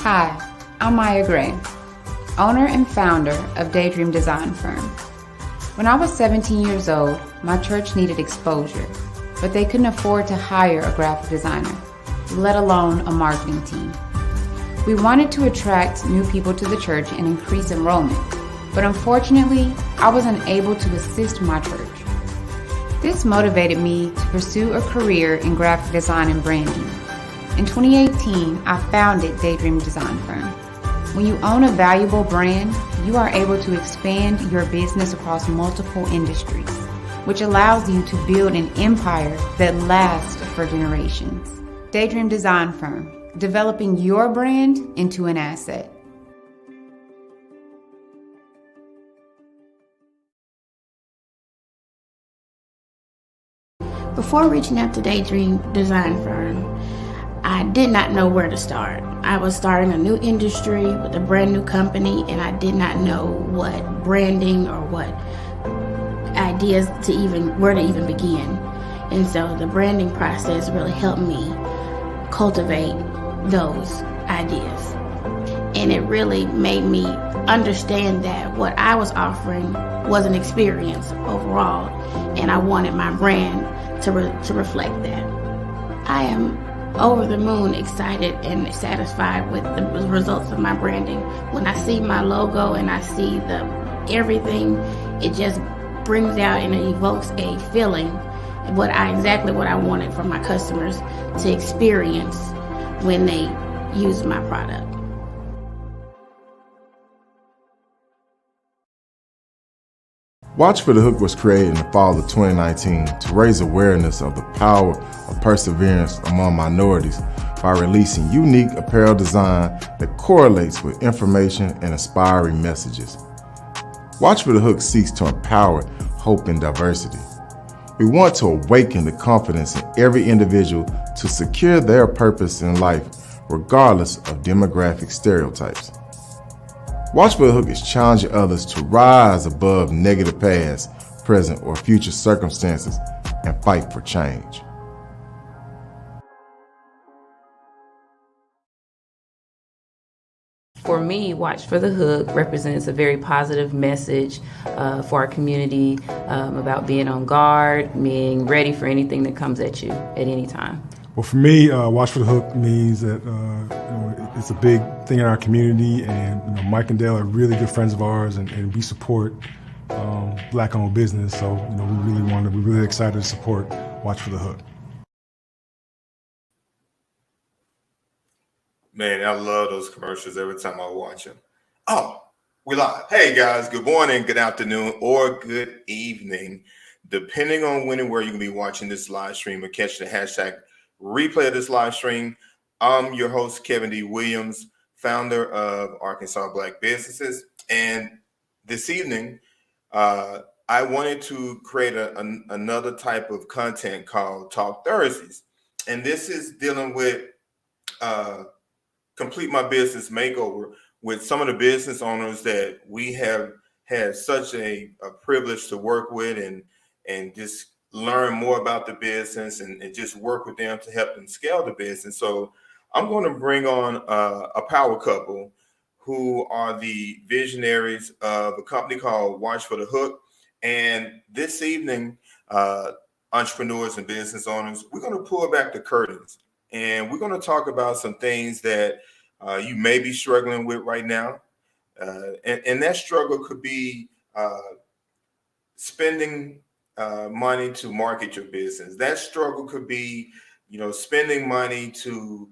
Hi, I'm Maya Gray, owner and founder of Daydream Design Firm. When I was 17 years old, my church needed exposure, but they couldn't afford to hire a graphic designer, let alone a marketing team. We wanted to attract new people to the church and increase enrollment, but unfortunately, I was unable to assist my church. This motivated me to pursue a career in graphic design and branding. In 2018, I founded Daydream Design Firm. When you own a valuable brand, you are able to expand your business across multiple industries, which allows you to build an empire that lasts for generations. Daydream Design Firm, developing your brand into an asset. Before reaching out to Daydream Design Firm, I did not know where to start. I was starting a new industry with a brand new company, and I did not know what branding or what ideas where to even begin. And so the branding process really helped me cultivate those ideas. And it really made me understand that what I was offering was an experience overall, and I wanted my brand to reflect that. I am over the moon excited and satisfied with the results of my branding. When I see my logo and I see everything, it just brings out and it evokes a feeling of exactly what I wanted for my customers to experience when they use my product. Watch for the Hook was created in the fall of 2019 to raise awareness of the power of perseverance among minorities by releasing unique apparel design that correlates with information and inspiring messages. Watch for the Hook seeks to empower hope and diversity. We want to awaken the confidence in every individual to secure their purpose in life, regardless of demographic stereotypes. Watch for the Hook is challenging others to rise above negative past, present, or future circumstances and fight for change. For me, Watch for the Hook represents a very positive message for our community about being on guard, being ready for anything that comes at you at any time. Well, for me, Watch for the Hook means that it's a big thing in our community, and Mike and Dale are really good friends of ours, and we support Black-owned business. So we're really excited to support Watch for the Hook. Man, I love those commercials every time I watch them. Oh, we live. Hey guys, good morning, good afternoon, or good evening, depending on when and where you're gonna be watching this live stream or catch the hashtag replay of this live stream. I'm your host, Kevin D. Williams, founder of Arkansas Black Businesses. And this evening, I wanted to create another type of content called Talk Thursdays. And this is dealing with Complete My Business Makeover with some of the business owners that we have had such a privilege to work with and just learn more about the business and just work with them to help them scale the business. So I'm going to bring on a power couple who are the visionaries of a company called Watch for the Hook. And this evening, entrepreneurs and business owners, we're going to pull back the curtains and we're going to talk about some things that you may be struggling with right now. And that struggle could be spending money to market your business. That struggle could be, spending money to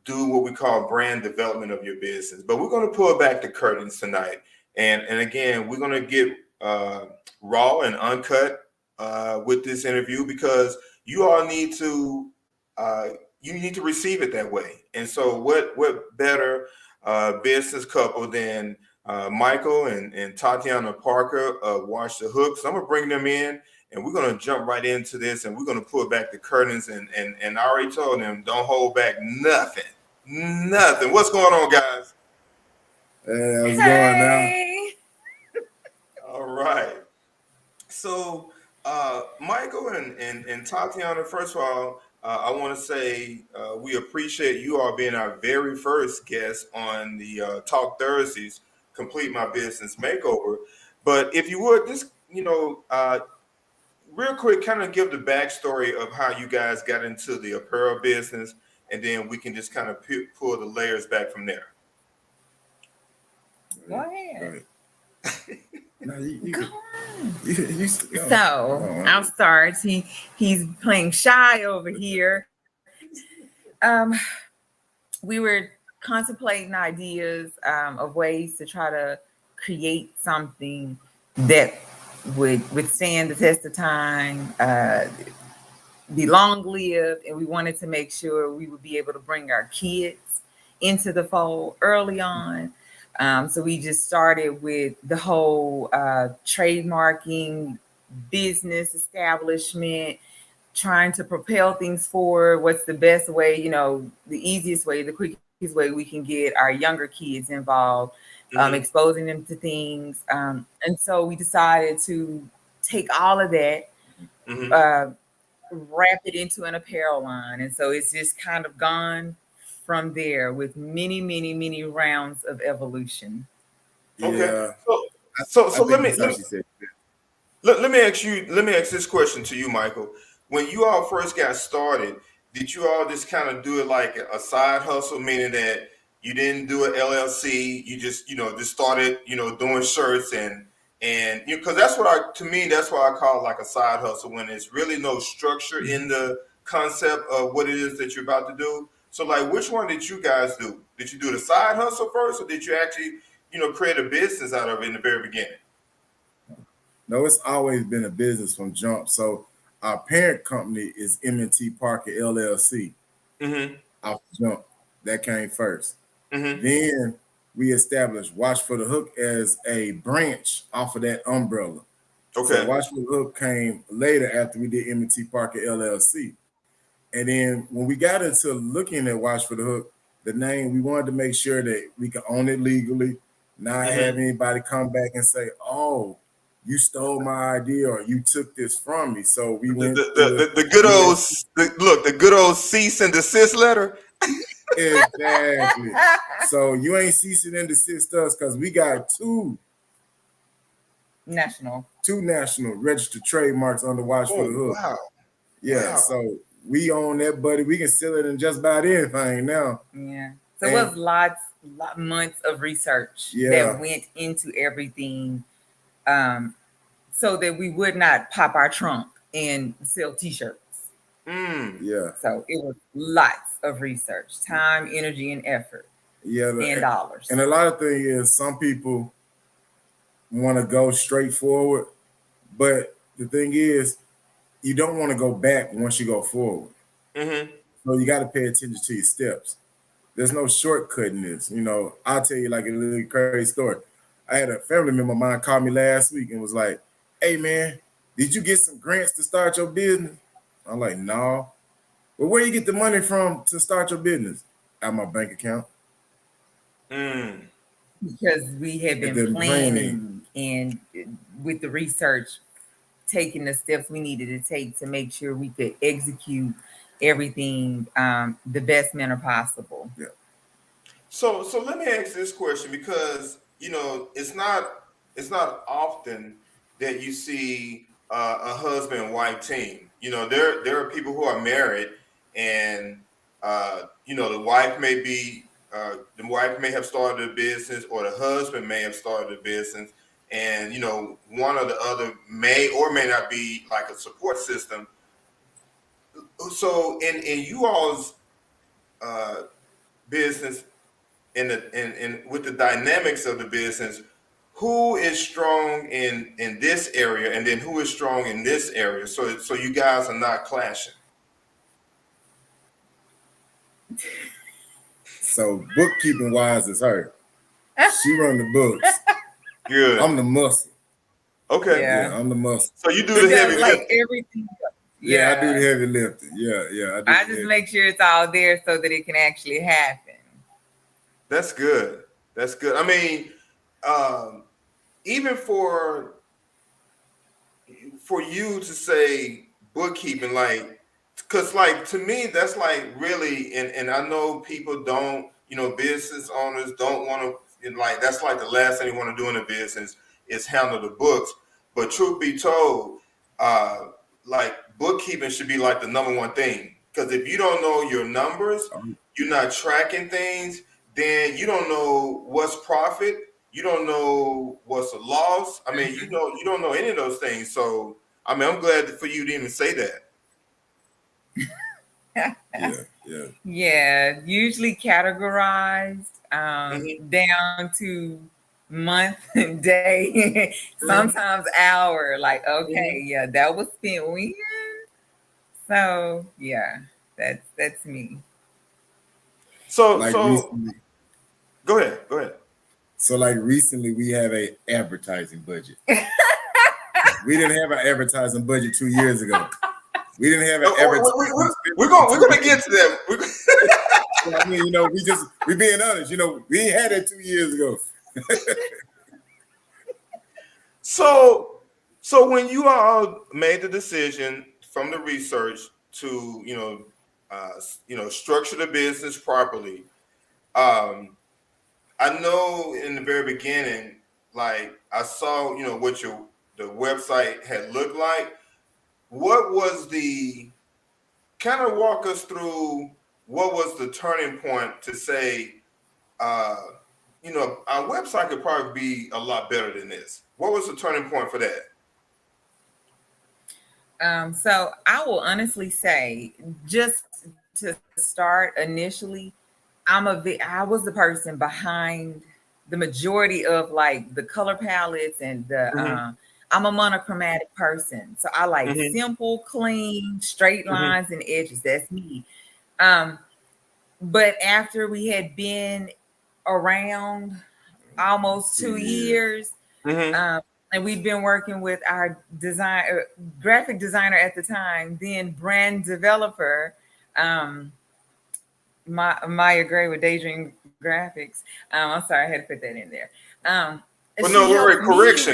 do what we call brand development of your business. But we're going to pull back the curtains tonight. And again, we're going to get raw and uncut with this interview because you all need to receive it that way. And so what better business couple than Micheal and Tatiana Parker of Watch the Hook. So I'm gonna bring them in and we're gonna jump right into this and we're gonna pull back the curtains and I already told them don't hold back nothing. What's going on, guys? Hey, how's it going now? All right. So Micheal and Tatiana, first of all, I want to say we appreciate you all being our very first guest on the Talk Thursdays, Complete My Business Makeover. But if you would, just, real quick, kind of give the backstory of how you guys got into the apparel business, and then we can just kind of pull the layers back from there. Go ahead. No, you Go can. on. You, So go I'll on. start. He's playing shy over here. Um, we were contemplating ideas of ways to try to create something that would withstand the test of time, be long lived, and we wanted to make sure we would be able to bring our kids into the fold early on. So we just started with the whole trademarking, business establishment, trying to propel things forward. What's the best way, the easiest way, the quickest way we can get our younger kids involved, exposing them to things. And so we decided to take all of that, wrap it into an apparel line. And so it's just kind of gone from there with many, many, many rounds of evolution. Okay. Yeah, So I let think me that's how she said it. let me ask this question to you, Michael. When you all first got started, did you all just kind of do it like a side hustle, meaning that you didn't do an LLC, you just just started doing shirts and because that's what to me that's what I call like a side hustle, when there's really no structure in the concept of what it is that you're about to do. So like, which one did you guys do? Did you do the side hustle first, or did you actually create a business out of it in the very beginning? No, it's always been a business from jump. So our parent company is M&T Parker LLC. Mm-hmm. Off the jump, that came first. Mm-hmm. Then we established Watch for the Hook as a branch off of that umbrella. So Okay. Watch for the Hook came later after we did M&T Parker LLC. And then when we got into looking at Watch for the Hook, the name, we wanted to make sure that we could own it legally, not have anybody come back and say, "Oh, you stole my idea or you took this from me." So we The, went the, through the, the good old the the good old cease and desist letter. exactly. So you ain't ceasing and desist us because we got two National. national registered trademarks under Watch for Oh, the Hook. wow. Yeah, Wow. so we own that, buddy. We can sell it in just about anything now. Yeah. So it was months of research that went into everything, so that we would not pop our trunk and sell t-shirts. Yeah. So it was lots of research, time, energy, and effort. Yeah. And dollars. And a lot of things is some people want to go straight forward, but the thing is, you don't want to go back once you go forward. So you got to pay attention to your steps. There's no shortcut in this. I'll tell you like a really crazy story. I had a family member of mine call me last week and was like, "Hey man, did you get some grants to start your business?" I'm like, "No." "Well, where you get the money from to start your business?" "Out my bank account." Because we had been planning and with the research, taking the steps we needed to take to make sure we could execute everything the best manner possible. Yeah. So let me ask this question, because it's not often that you see a husband and wife team. There are people who are married, and the wife may have started a business, or the husband may have started a business, and one or the other may or may not be like a support system. So in you all's business, in with the dynamics of the business, who is strong in this area, and then who is strong in this area, so you guys are not clashing? So bookkeeping wise is her. She run the books. Good. I'm the muscle. Okay. Yeah, I'm the muscle. So you do the heavy like lifting. everything. Yeah, I do the heavy lifting. Yeah. I just make sure it's all there so that it can actually happen. That's good. That's good. I mean, even for you to say bookkeeping, like, Because like to me, that's like really, and I know people don't, business owners don't want to, like, that's like the last thing they want to do in a business is handle the books. But truth be told, like bookkeeping should be like the number one thing. Because if you don't know your numbers, you're not tracking things, then you don't know what's profit, you don't know what's a loss. I mean, you don't know any of those things. So I mean, I'm glad for you to even say that. Yeah, usually categorized down to month and day, sometimes hour. Like, okay, yeah, that was spent when. So yeah, that's me. So like so recently, go ahead. So like recently, we have a advertising budget. We didn't have an advertising budget 2 years ago. We didn't have an advertising. We're gonna get to that. I mean, we being honest. We ain't had that 2 years ago. So when you all made the decision from the research to structure the business properly, I know in the very beginning, like I saw what the website had looked like. What was the kind of walk us through? What was the turning point to say, our website could probably be a lot better than this? What was the turning point for that? So I will honestly say, just to start initially, I was the person behind the majority of like the color palettes and the I'm a monochromatic person. So I like simple, clean, straight lines and edges. That's me. But after we had been around almost 2 years, and we'd been working with our graphic designer at the time, then brand developer, Maya Gray with Daydream Graphics. I'm sorry, I had to put that in there. Well, no, correction.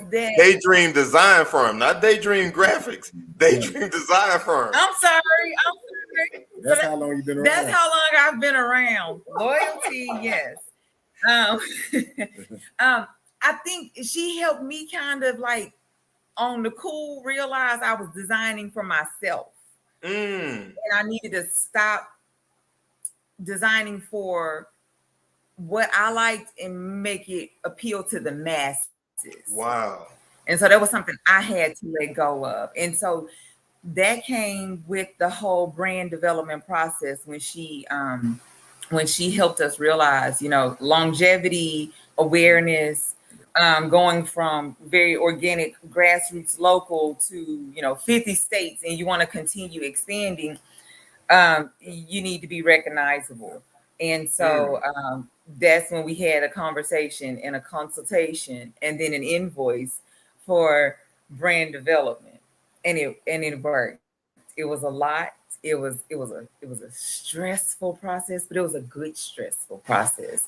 Daydream Design Firm, not Daydream Graphics. Daydream Design Firm. I'm sorry. That's how long you've been around. That's how long I've been around. Loyalty, yes. I think she helped me kind of like on the cool realize I was designing for myself. And I needed to stop designing for what I liked and make it appeal to the masses. Wow. And so that was something I had to let go of. And so that came with the whole brand development process when she helped us realize, longevity, awareness, going from very organic, grassroots, local to, 50 states, and you want to continue expanding, you need to be recognizable. And so that's when we had a conversation and a consultation and then an invoice for brand development. And it worked. It was a lot. It was a stressful process, but it was a good stressful process.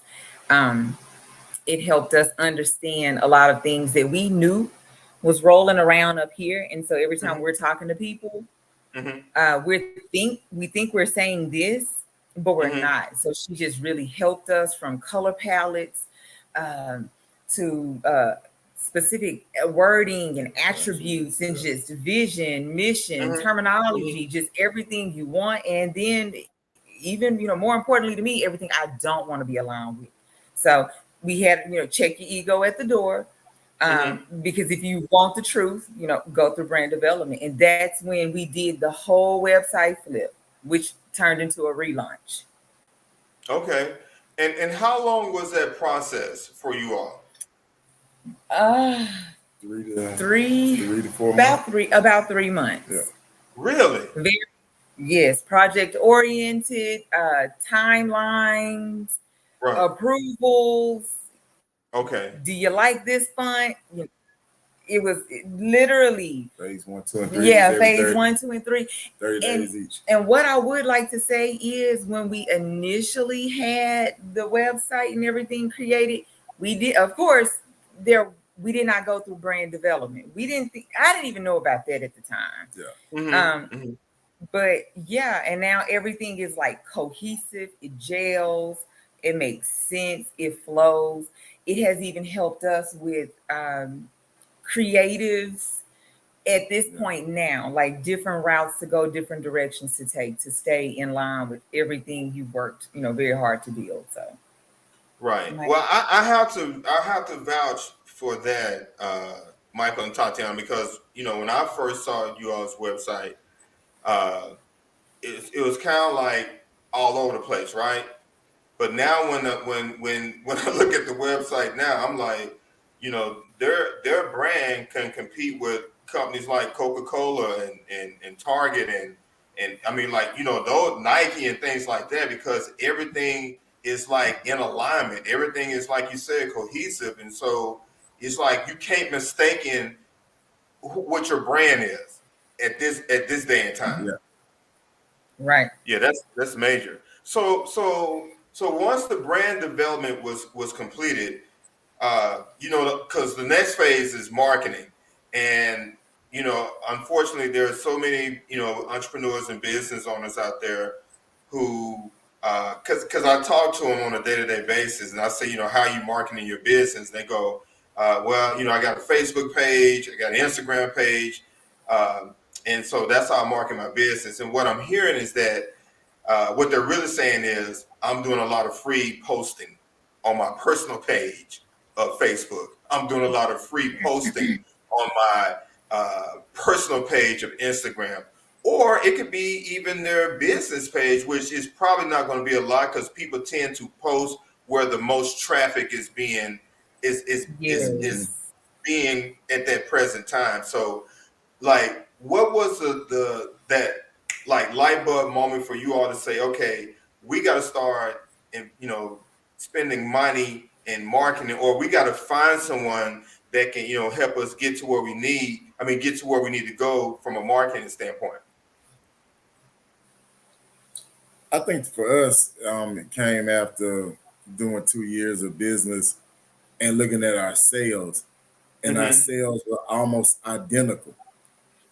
It helped us understand a lot of things that we knew was rolling around up here. And so every time we're talking to people, we think we're saying this, but we're not. So she just really helped us from color palettes to specific wording and attributes and just vision, mission, terminology, just everything you want. And then even, more importantly to me, everything I don't want to be aligned with. So we had, check your ego at the door. Because if you want the truth, go through brand development. And that's when we did the whole website flip, which turned into a relaunch. Okay. And how long was that process for you all? 3 to 4 months. About 3 months. Yeah. Really? Yes. Project oriented, timelines, approvals. Okay. Do you like this font? It was literally phase 1, 2, and 3. Yeah, phase 1, 2, and 3. 30 days each. And what I would like to say is when we initially had the website and everything created, we did, of course, we did not go through brand development. I didn't even know about that at the time. Yeah. But yeah, and now everything is like cohesive, it gels, it makes sense, it flows. It has even helped us with creatives at this point now, like different routes to go, different directions to take to stay in line with everything you've worked, very hard to build. So Right. like, Well, I have to vouch for that, Michael and Tatiana, because when I first saw you all's website, uh, it was kind of like all over the place, right? But now when I look at the website now, I'm like, their brand can compete with companies like Coca-Cola and Target and I mean, like, those Nike and things like that, because everything is like in alignment. Everything is, like you said, cohesive. And so it's like you can't mistaken what your brand is at this day and time. Yeah. right. Yeah, that's major. So once the brand development was completed, because the next phase is marketing, and unfortunately, there are so many entrepreneurs and business owners out there who, because I talk to them on a day-to-day basis, and I say, how are you marketing your business? They go, well, I got a Facebook page, I got an Instagram page, and so that's how I market my business. And what I'm hearing is that what they're really saying is I'm doing a lot of free posting on my personal page of Facebook. I'm doing a lot of free posting on my personal page of Instagram. Or it could be even their business page, which is probably not going to be a lot because people tend to post where the most traffic is being is Yes. being at that present time. So, like, what was that like light bulb moment for you all to say, okay, we got to start and spending money in marketing, or we got to find someone that can help us get to where we need to go from a marketing standpoint. I think for us, it came after doing 2 years of business and looking at our sales, and our sales were almost identical.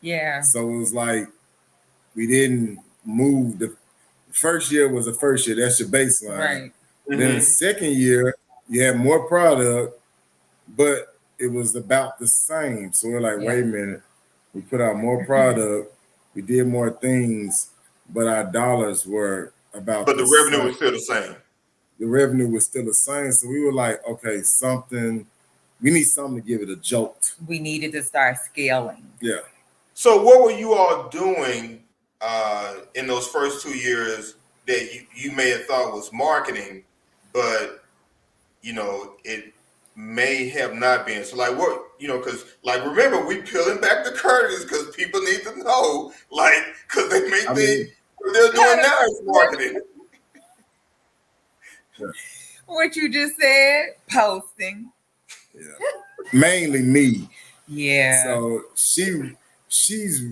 Yeah. So it was like we didn't move. The first year was the first year. That's your baseline. Right. Then the second year, you had more product, but it was about the same. So we're like, wait a minute. We put out more product. We did more things, but our dollars were about But the the revenue same. was still the same. The revenue was still the same. So we were like, okay, we need something to give it a jolt. We needed to start scaling. Yeah. So what were you all doing in those first 2 years that you may have thought was marketing, but it may have not been? So like what, because like remember we peeling back the curtains because people need to know, like, because they may think what they're doing now is marketing. What you just said, posting. Yeah. Mainly me. Yeah. So she's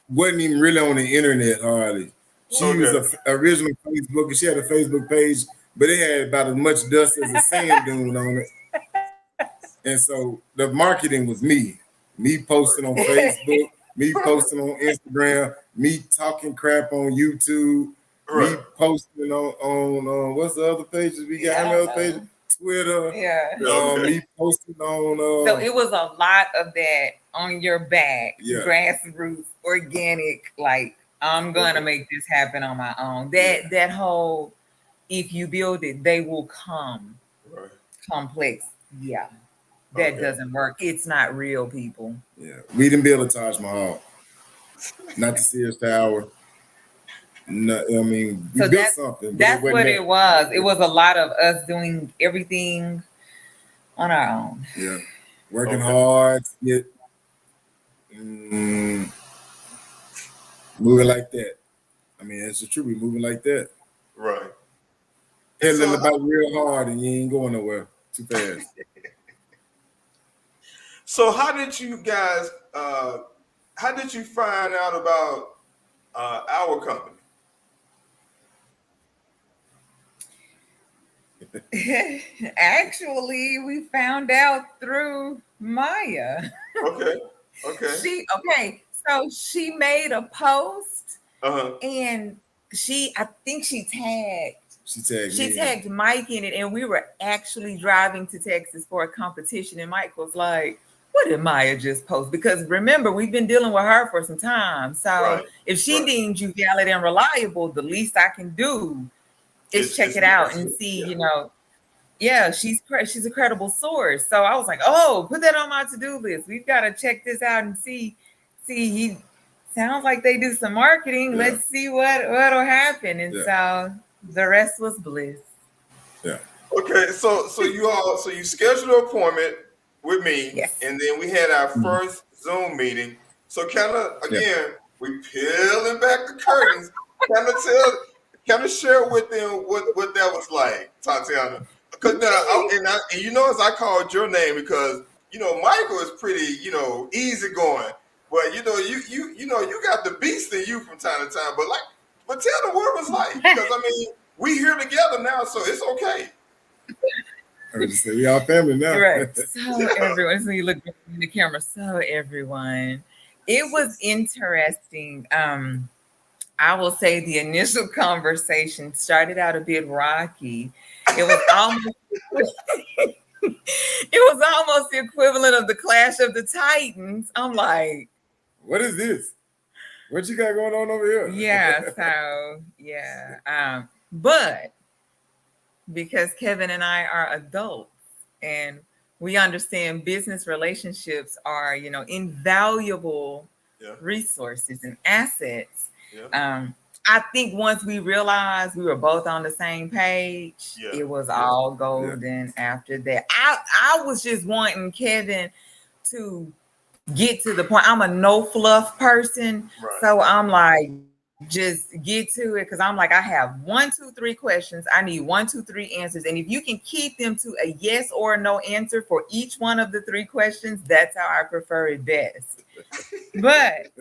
wasn't even really on the internet hardly. She used a original Facebook, and she had a Facebook page, but it had about as much dust as a sand dune on it. And so the marketing was me posting on Facebook, me posting on Instagram, me talking crap on YouTube, me posting on what's the other pages we got? How many other pages? Twitter. Yeah. Me posting on. So it was a lot of that on your back, Yeah. grassroots, organic. Like, I'm gonna make this happen on my own. That whole, if you build it, they will come. Right. Complex. Yeah. That doesn't work. It's not real, people. Yeah. We didn't build a Taj Mahal. Not the Sears Tower. No, I mean, we built something. That's what it was. It was a lot of us doing everything on our own. Yeah. Working hard, moving like that. I mean, that's the truth. We moving like that. Right. Pedaling about real hard and you ain't going nowhere too fast. So how did you guys find out about our company? Actually, we found out through Maya. Okay. So she made a post And I think she tagged tagged Mike in it, and we were actually driving to Texas for a competition, and Mike was like, what did Maya just post? Because remember, we've been dealing with her for some time. So if she deems you valid and reliable, the least I can do is check it out and see, she's a credible source. So I was like, oh, put that on my to-do list. We've got to check this out and see he sounds like they do some marketing. Let's see what'll happen. And so the rest was bliss. Yeah. Okay, so you scheduled an appointment with me, and then we had our first Zoom meeting. So kind of again, we peeling back the curtains, kind of share with them what that was like, Tatiana. Because now, and you notice I called your name because Michael is pretty easygoing, but you got the beast in you from time to time. But tell them what it was like, because I mean we here together now, so it's okay. I would just say we all family now. Right. So everyone, so you look in the camera. So everyone, it was interesting. I will say the initial conversation started out a bit rocky. It was almost the equivalent of the Clash of the Titans. I'm like, what is this? What you got going on over here? Yeah. So yeah. But because Kevin and I are adults and we understand business relationships are, invaluable resources and assets. Yeah. I think once we realized we were both on the same page, it was all golden after that. I was just wanting Kevin to get to the point. I'm a no fluff person. Right. So I'm like, just get to it, because I'm like, I have 1, 2, 3 questions. I need 1, 2, 3 answers. And if you can keep them to a yes or no answer for each one of the 3 questions, that's how I prefer it best. But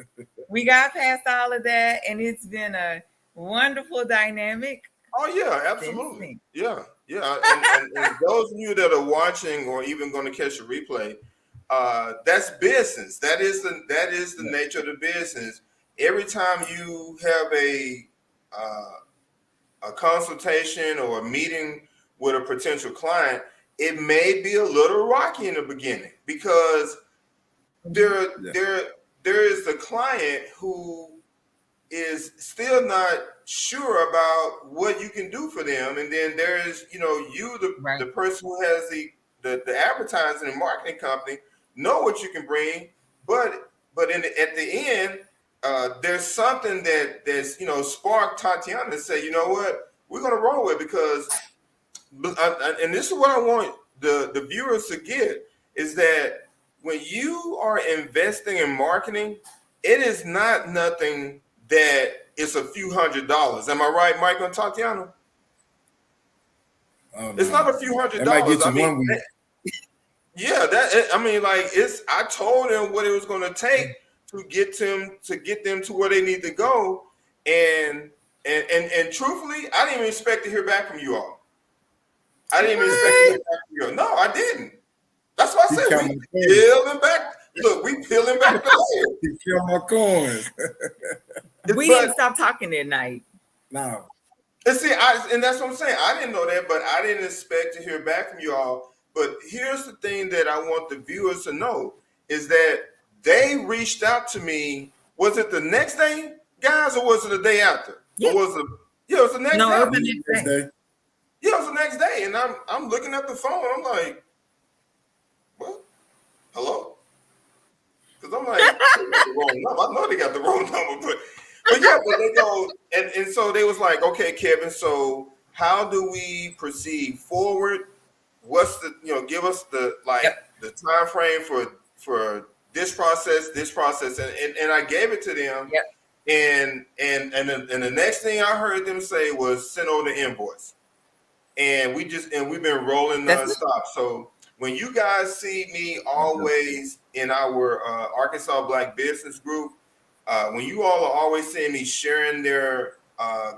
we got past all of that, and it's been a wonderful dynamic. Oh yeah, absolutely. Yeah. And those of you that are watching or even going to catch a replay, that's business. That is the nature of the business. Every time you have a consultation or a meeting with a potential client, it may be a little rocky in the beginning, because there is the client who is still not sure about what you can do for them, and then there is the person who has the advertising and marketing company know what you can bring, but at the end. There's something that's sparked Tatiana to say, you know what, we're gonna roll with, because and this is what I want the viewers to get, is that when you are investing in marketing, it is not nothing that it's a few $100s. Am I right, Michael and Tatiana? It's not a few $100s. Might get you one week. I told them what it was going to take to get them to where they need to go, and truthfully, I didn't even expect to hear back from you all. I didn't even expect to hear back from you all. No, I didn't. That's what I said. We peeling back. Look, we peeling back the layer. You kill my coins. We didn't stop talking that night. No. And see, and that's what I'm saying. I didn't know that, but I didn't expect to hear back from you all. But here's the thing that I want the viewers to know, is that they reached out to me. Was it the next day, guys, or was it the day after? Yeah. Or was it? Yeah, it was the next day. No, it was the next day. Yeah, it was the next day, and I'm looking at the phone. I'm like, what? Hello? Because I'm like, the wrong number. I know they got the wrong number, but they go, and so they was like, okay, Kevin, so how do we proceed forward? What's the, give us the the time frame for this process, and I gave it to them. Yep. And the next thing I heard them say was, send over the invoice. And we've been rolling nonstop. So when you guys see me always in our Arkansas Black Business Group, when you all are always seeing me sharing their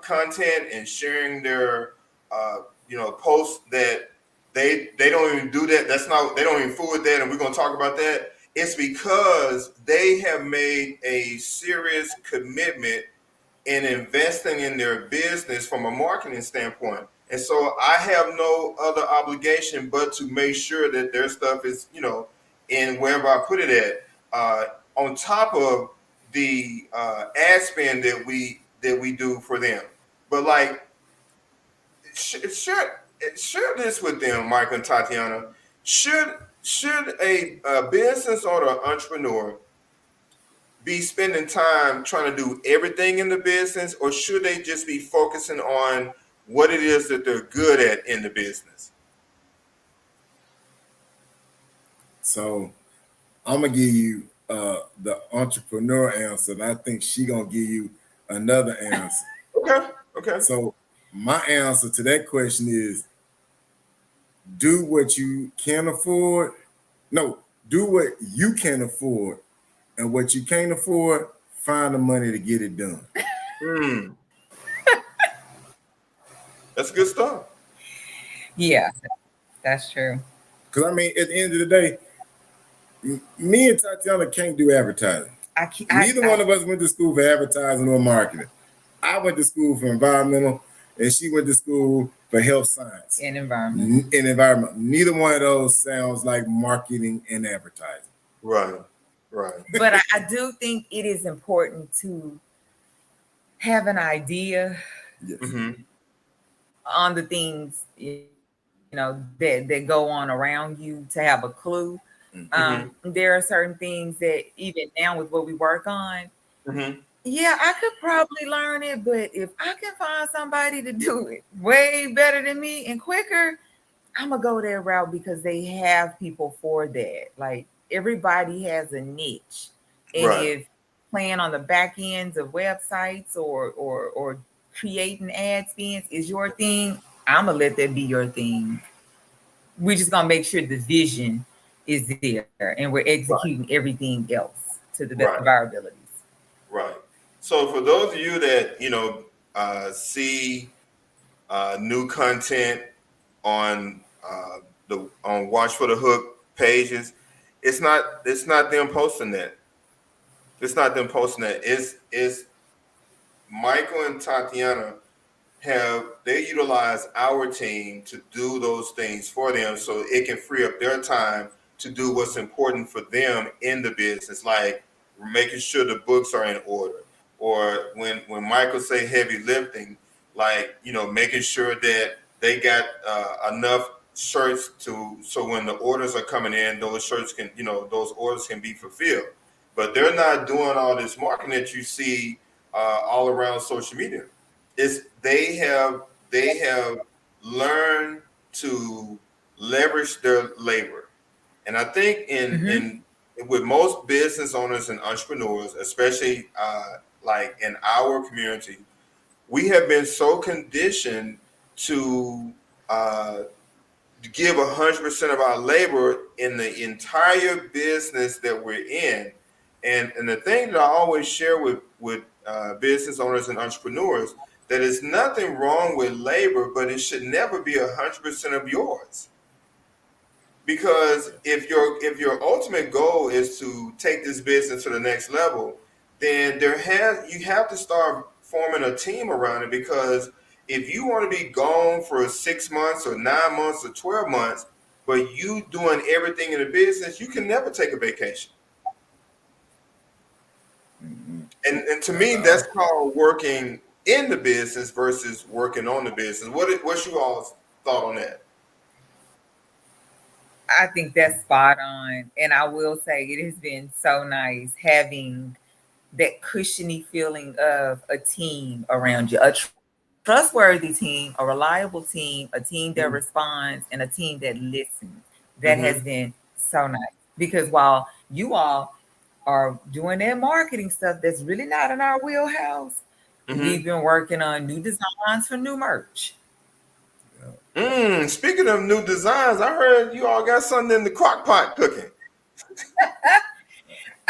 content and sharing their posts, that they don't even do that. They don't even fool with that, and we're gonna talk about that. It's because they have made a serious commitment in investing in their business from a marketing standpoint. And so I have no other obligation but to make sure that their stuff is, in wherever I put it at, on top of the ad spend that we do for them. But like, share this with them, Michael and Tatiana. Should a business owner or entrepreneur be spending time trying to do everything in the business, or should they just be focusing on what it is that they're good at in the business? So I'm gonna give you the entrepreneur answer, and I think she gonna give you another answer. Okay. So my answer to that question is: do what you can afford. No, do what you can afford, and what you can't afford, find the money to get it done. That's good stuff. Yeah, that's true. Because I mean, at the end of the day, me and Tatiana can't do advertising. Neither one of us went to school for advertising or marketing. I went to school for environmental, and she went to school for health science and environment. Neither one of those sounds like marketing and advertising. Right. But I do think it is important to have an idea on the things that go on around you, to have a clue. There are certain things that even now with what we work on, yeah, I could probably learn it, but if I can find somebody to do it way better than me and quicker, I'm gonna go that route, because they have people for that. Like, everybody has a niche, and if playing on the back ends of websites or creating ad spends is your thing, I'm gonna let that be your thing. We're just gonna make sure the vision is there, and we're executing everything else to the best of our abilities. Right. So for those of you that see new content on on Watch for the Hook pages, it's not them posting that. It's not them posting that. It's Michael and Tatiana they utilize our team to do those things for them, so it can free up their time to do what's important for them in the business, like making sure the books are in order, or when Michael say heavy lifting, like making sure that they got enough shirts so when the orders are coming in, those shirts can those orders can be fulfilled. But they're not doing all this marketing that you see all around social media. They have learned to leverage their labor, and I think in with most business owners and entrepreneurs, especially like in our community, we have been so conditioned to give 100% of our labor in the entire business that we're in. And the thing that I always share with business owners and entrepreneurs, that is nothing wrong with labor, but it should never be 100% of yours. Because if your ultimate goal is to take this business to the next level, then you have to start forming a team around it. Because if you want to be gone for 6 months or 9 months or 12 months, but you doing everything in the business, you can never take a vacation. And to me, that's called working in the business versus working on the business. What's you all's thought on that? I think that's spot on. And I will say it has been so nice having that cushiony feeling of a team around you, a trustworthy team, a reliable team, a team that responds, and a team that listens. That has been so nice. Because while you all are doing that marketing stuff that's really not in our wheelhouse, we've been working on new designs for new merch. Speaking of new designs, I heard you all got something in the crock pot cooking.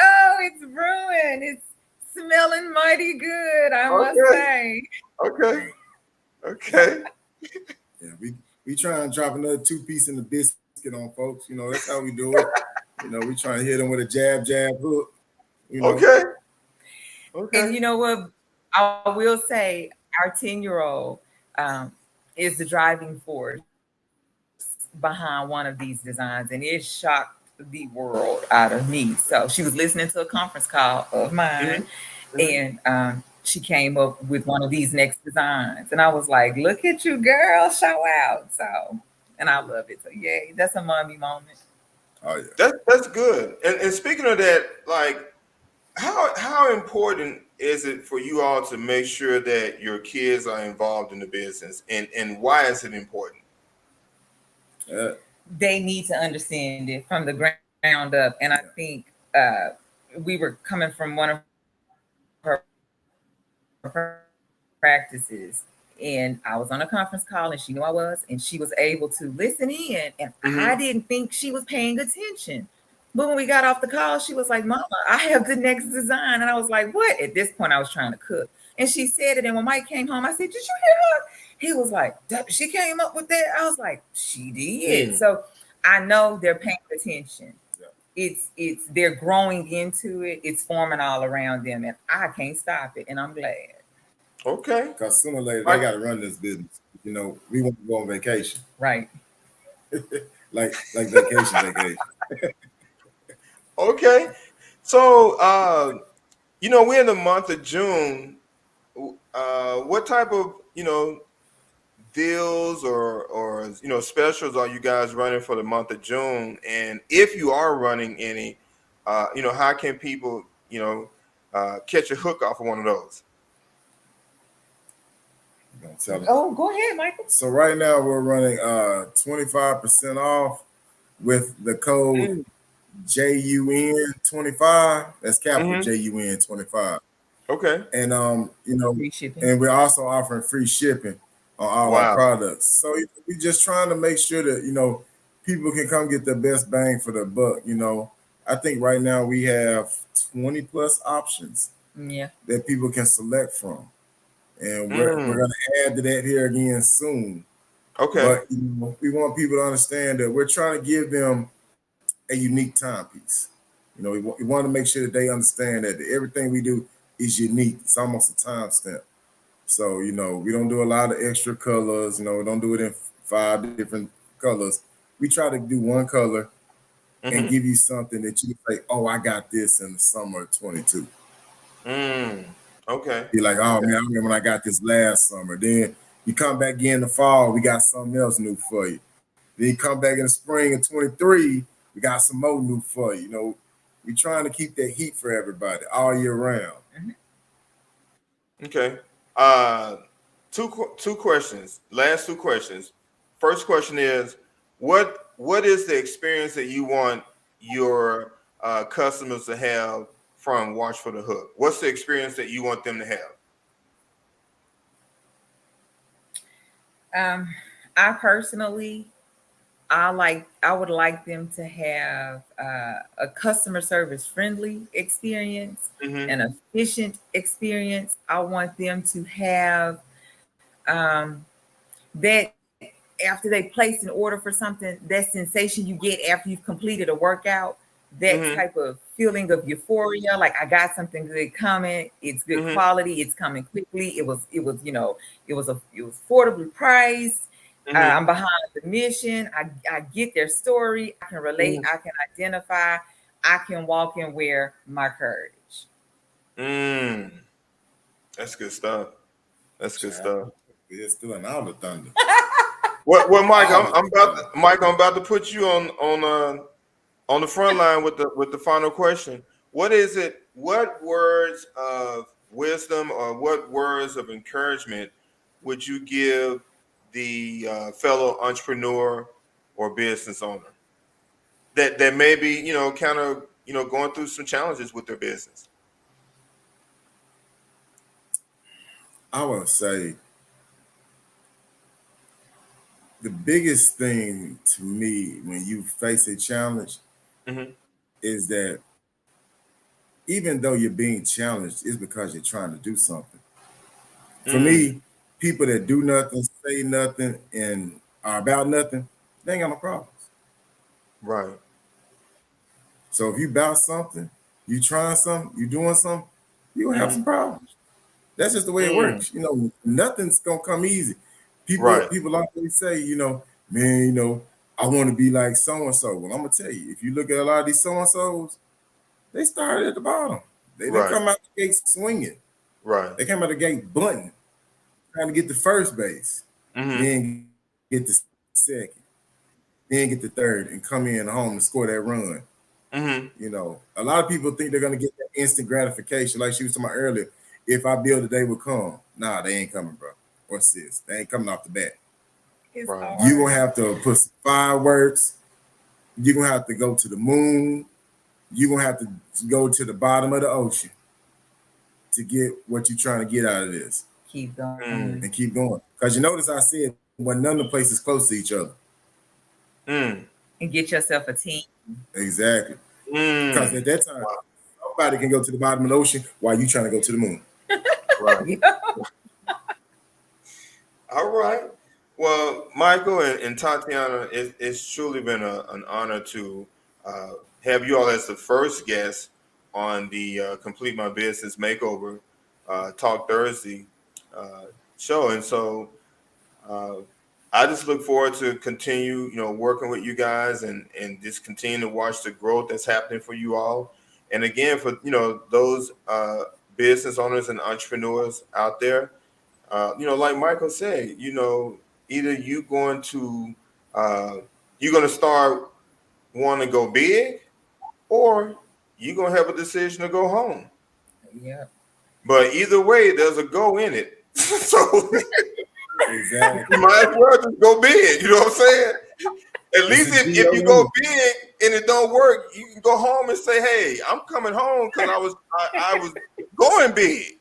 Oh, it's brewing. It's smelling mighty good, I must say. Okay. Yeah, we try and drop another 2-piece in the biscuit on folks. That's how we do it. We trying to hit them with a jab hook. Okay. And you know what? I will say our 10-year-old is the driving force behind one of these designs, and it shocked the world out of me. So she was listening to a conference call of mine, Mhm. Mhm. and she came up with one of these next designs, and I was like, "Look at you, girl, show out!" So, and I love it. So, yay, that's a mommy moment. Oh yeah. That's good. And speaking of that, like how important is it for you all to make sure that your kids are involved in the business, and why is it important? They need to understand it from the ground up, and I think we were coming from one of her practices, and I was on a conference call, and she knew I was, and she was able to listen in, and I didn't think she was paying Mm-hmm. attention. But when we got off the call, she was like, "Mama, I have the next design," and I was like, "What?" At this point, I was trying to cook, and she said it, and when Mike came home, I said, "Did you hear her?" He was like, "She came up with that." I was like, "She did." So I know they're paying attention. It's they're growing into it. It's forming all around them, and I can't stop it, and I'm glad. Okay. Because sooner or later they Mike. got to run this business. You know, we want to go on vacation, Right. like vacation. Okay. So we're in the month of June. What type of deals or specials are you guys running for the month of June? And if you are running any, how can people catch a hook off of one of those? I'm gonna tell them. Oh, go ahead, Michael. So right now we're running 25% off with the code Mm. JUN25. That's capital Mm-hmm. JUN25. Okay. And Free shipping. and we're also offering free shipping on all our Wow. products. So we're just trying to make sure that people can come get the best bang for the buck. I think right now we have 20 plus options Yeah. that people can select from, and we're Mm. going to add to that here again soon. Okay. But we want people to understand that we're trying to give them a unique timepiece. We want to make sure that they understand that everything we do is unique. It's almost a timestamp. So, we don't do a lot of extra colors. We don't do it in 5 different colors. We try to do one color and Mm-hmm. give you something that you say, oh, I got this in the summer of 22. Mm. Okay. Be like, oh, Okay. man, I remember when I got this last summer. Then you come back in the fall, we got something else new for you. Then you come back in the spring of 23, we got some more new for you. We're trying to keep that heat for everybody all year round. Okay. Two questions. Last two questions. First question is, what is the experience that you want your customers to have from Watch for the Hook? What's the experience that you want them to have? I personally, I would like them to have a customer service friendly experience, Mm-hmm. an efficient experience. I want them to have that after they place an order for something, that sensation you get after you've completed a workout, that Mm-hmm. type of feeling of euphoria, like I got something good coming, it's good Mm-hmm. quality, it's coming quickly, it was affordably priced. Mm-hmm. I'm behind the mission. I get their story. I can relate. I can identify. I can walk and wear my courage. Mm. That's good stuff. That's good Child, stuff. we're still in all the thunder. Well, Mike, All the thunder. I'm about to put you on the front line with the final question. What is it? What words of wisdom or what words of encouragement would you give the fellow entrepreneur or business owner that may be kind of going through some challenges with their business? I want to say the biggest thing to me when you face a challenge Mm-hmm. is that even though you're being challenged, it's because you're trying to do something. For Mm. me, people that do nothing, say nothing, and are about nothing, they ain't got no problems. Right. So if you about something, you trying something, you doing something, you gonna have some problems. That's just the way it works. You know, nothing's gonna come easy. Right. People always say, you know, man, you know, I want to be like so and so. Well, I'm gonna tell you, if you look at a lot of these so and so's, they started at the bottom. They didn't come out the gate swinging. Right. They came out the gate bunting, trying to get to first base, then get the second, then get the third, and come in home and score that run. You know, a lot of people think they're gonna get that instant gratification, like she was talking about earlier. If I build it, they will come. Nah, they ain't coming, bro. Or sis, they ain't coming off the bat. You're gonna have to put some fireworks. You're gonna have to go to the moon. You're gonna have to go to the bottom of the ocean to get what you're trying to get out of this. Keep going. And keep going. Because you notice I said when none of the places close to each other. And get yourself a team. Exactly. Because at that time, somebody can go to the bottom of the ocean while you trying to go to the moon. Right. All right. Well, Micheal and Tatiana, it's truly been an honor to have you all as the first guest on the Complete My Business Makeover Talk Thursday show. And so I just look forward to continue, working with you guys and just continue to watch the growth that's happening for you all. And again, for, those business owners and entrepreneurs out there, like Micheal said, either you're going to start wanting to go big, or you're going to have a decision to go home. Yeah. But either way, there's a go in it. So exactly. You might as well just go big. You know what I'm saying? At least if you go big and it don't work, you can go home and say, "Hey, I'm coming home because I was going big."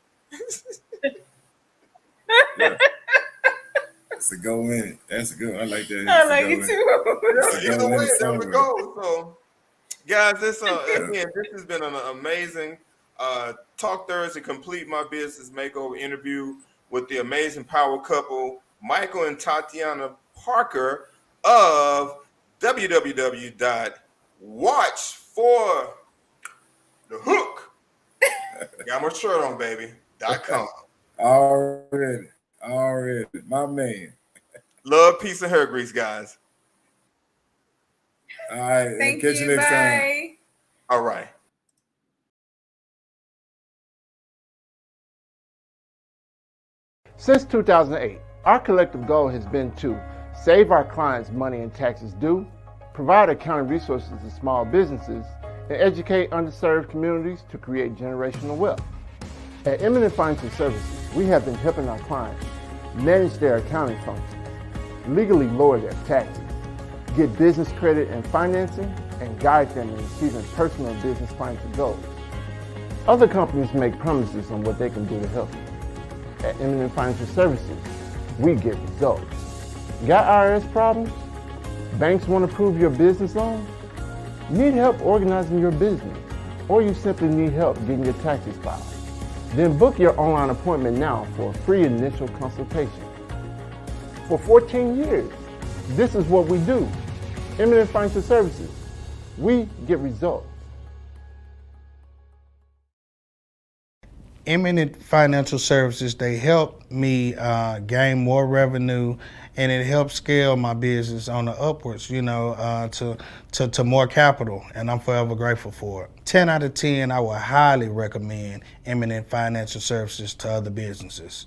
Yeah. It's a go in it. That's a good one. I like that. I like it too. Either way, there we go. So, guys, this has been an amazing Talk Thursday Complete My Business Makeover interview with the amazing power couple, Micheal and Tatiana Parker of www.watchforthehook. Got my shirt on, baby. .com. Already. My man. Love, peace, and hair grease, guys. All right. Thank catch you next time. All right. Since 2008, our collective goal has been to save our clients money and taxes due, provide accounting resources to small businesses, and educate underserved communities to create generational wealth. At Eminent Financial Services, we have been helping our clients manage their accounting functions, legally lower their taxes, get business credit and financing, and guide them in achieving personal and business financial goals. Other companies make promises on what they can do to help you. At Eminent Financial Services, we get results. Got IRS problems? Banks want to approve your business loan? Need help organizing your business? Or you simply need help getting your taxes filed? Then book your online appointment now for a free initial consultation. For 14 years, this is what we do. Eminent Financial Services, we get results. Eminent Financial Services, they help me gain more revenue, and it helps scale my business on the upwards, to more capital, and I'm forever grateful for it. 10 out of 10, I would highly recommend Eminent Financial Services to other businesses.